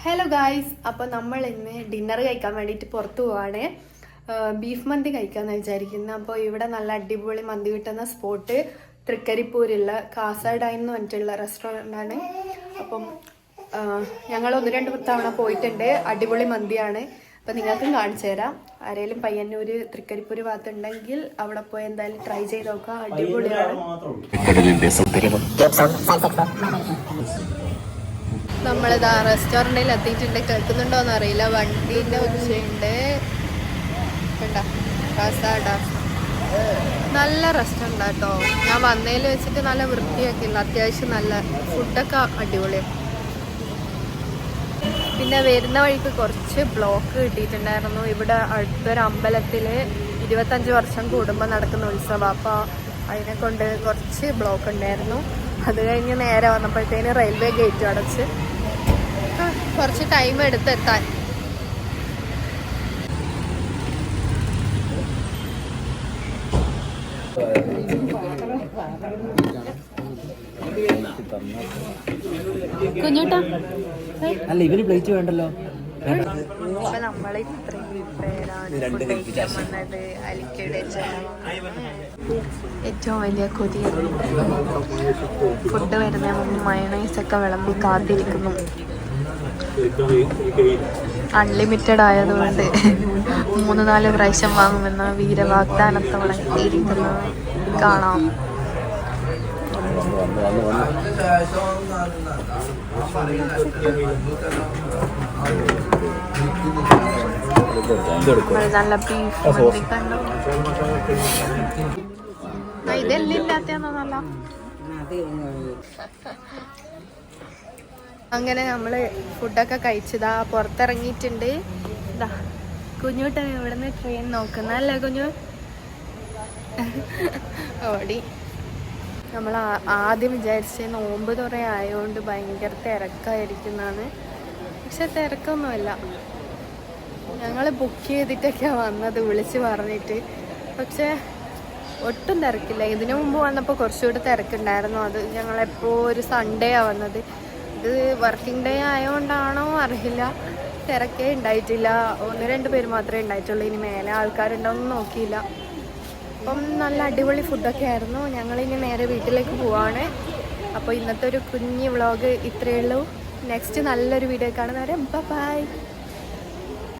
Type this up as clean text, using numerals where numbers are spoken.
Hello guys, അപ്പോൾ നമ്മൾ ഇന്ന് ഡിന്നർ കഴിക്കാൻ വേണ്ടിയിട്ട് പുറത്തു പോവാണ്. ബീഫ് മന്തി കഴിക്കാമെന്ന് വിചാരിക്കുന്നത്. അപ്പോൾ ഇവിടെ നല്ല അടിപൊളി മന്തി കിട്ടുന്ന സ്പോട്ട് തൃക്കരിപ്പൂരുള്ള കാസാഡൈൻ എന്ന് പറഞ്ഞിട്ടുള്ള റെസ്റ്റോറൻ്റാണ്. അപ്പം ഞങ്ങൾ 1-2 തവണ പോയിട്ടുണ്ട്. അടിപൊളി മന്തിയാണ്. അപ്പം നിങ്ങൾക്കും കാണിച്ചു തരാം. ആരെങ്കിലും പയ്യന്നൂർ തൃക്കരിപ്പൂർ ഭാഗത്തുണ്ടെങ്കിൽ അവിടെ പോയി എന്തായാലും ട്രൈ ചെയ്ത് നോക്കാം. അടിപൊളിയാണ്. നമ്മളിതാ റെസ്റ്റോറൻറ്റിൽ എത്തിയിട്ടുണ്ട്. കേൾക്കുന്നുണ്ടോയെന്ന് അറിയില്ല, വണ്ടീൻ്റെ ഒച്ചയുണ്ട്. കണ്ടോ, കാസാഡ നല്ല റെസ്റ്റോറൻ്റ് കേട്ടോ. ഞാൻ വന്നതിൽ വെച്ചിട്ട് നല്ല വൃത്തിയൊക്കെ ഇല്ല, അത്യാവശ്യം നല്ല ഫുഡൊക്കെ അടിപൊളിയാണ്. പിന്നെ വരുന്ന വഴിക്ക് കുറച്ച് ബ്ലോക്ക് കിട്ടിയിട്ടുണ്ടായിരുന്നു. ഇവിടെ അടുത്തൊരു അമ്പലത്തിൽ 25 വർഷം കൂടുമ്പോൾ നടക്കുന്ന ഉത്സവം. അപ്പോൾ അതിനെ കൊണ്ട് കുറച്ച് ബ്ലോക്ക് ഉണ്ടായിരുന്നു. അത് കഴിഞ്ഞ് നേരെ വന്നപ്പോഴത്തേന് റെയിൽവേ ഗേറ്റ് അടച്ച് കുറച്ച് ടൈം എടുത്തെത്താൻ. കുഞ്ഞൂട്ടാ അല്ല, ഇവന് പ്ലേറ്റ് വേണ്ടല്ലോ. അപ്പൊ നമ്മൾ ഇത്രയും പേരാണ് വന്നത്. അലിക്കയുടെ ഏറ്റവും വലിയ കൊതി ഫുഡ് വരുന്ന മുമ്പ് മയണൈസൊക്കെ വിളമ്പി കാത്തിരിക്കുന്നു. അൺലിമിറ്റഡ് ആയതുകൊണ്ട് 3-4 പ്രാവശ്യം വാങ്ങുമെന്ന വീരവാഗ്ദാനത്തോടെ എത്തിയിരിക്കുന്നത് കാണാം. നല്ല ബീഫ് മന്തി കണ്ടു. ഇതെല്ലാം ഇല്ലാത്തല്ല. അങ്ങനെ നമ്മൾ ഫുഡൊക്കെ കഴിച്ചതാ പുറത്തിറങ്ങിയിട്ടുണ്ട്. ഇതാ കുഞ്ഞുട്ടൻ ഇവിടുന്ന് ട്രെയിൻ നോക്കുന്നല്ലേ കുഞ്ഞു ഓടി. നമ്മൾ ആദ്യം വിചാരിച്ച നോമ്പ് തുറ ആയതുകൊണ്ട് ഭയങ്കര തിരക്കായിരിക്കുന്നതാണ്. പക്ഷെ തിരക്കൊന്നുമല്ല. ഞങ്ങൾ ബുക്ക് ചെയ്തിട്ടൊക്കെയാണ് വന്നത്, വിളിച്ച് പറഞ്ഞിട്ട്. പക്ഷെ ഒട്ടും തിരക്കില്ല. ഇതിനു മുമ്പ് വന്നപ്പോൾ കുറച്ചുകൂടി തിരക്കുണ്ടായിരുന്നു. അത് ഞങ്ങളെപ്പോൾ ഒരു സൺഡേയാണ് വന്നത്. ഇത് വർക്കിംഗ് ഡേ ആയതുകൊണ്ടാണോ അറിയില്ല, തിരക്കേ ഉണ്ടായിട്ടില്ല. 1-2 പേര് മാത്രമേ ഉണ്ടായിട്ടുള്ളൂ. ഇനി മേലെ ആൾക്കാരുണ്ടോയെന്ന് നോക്കിയില്ല. അപ്പം നല്ല അടിപൊളി ഫുഡൊക്കെ ആയിരുന്നു. ഞങ്ങളിനി നേരെ വീട്ടിലേക്ക് പോവാണ്. അപ്പോൾ ഇന്നത്തെ ഒരു കുഞ്ഞ് വ്ളോഗ് ഇത്രയേ ഉള്ളൂ. നെക്സ്റ്റ് നല്ലൊരു വീഡിയോ കാണുന്നവരെ ബൈ.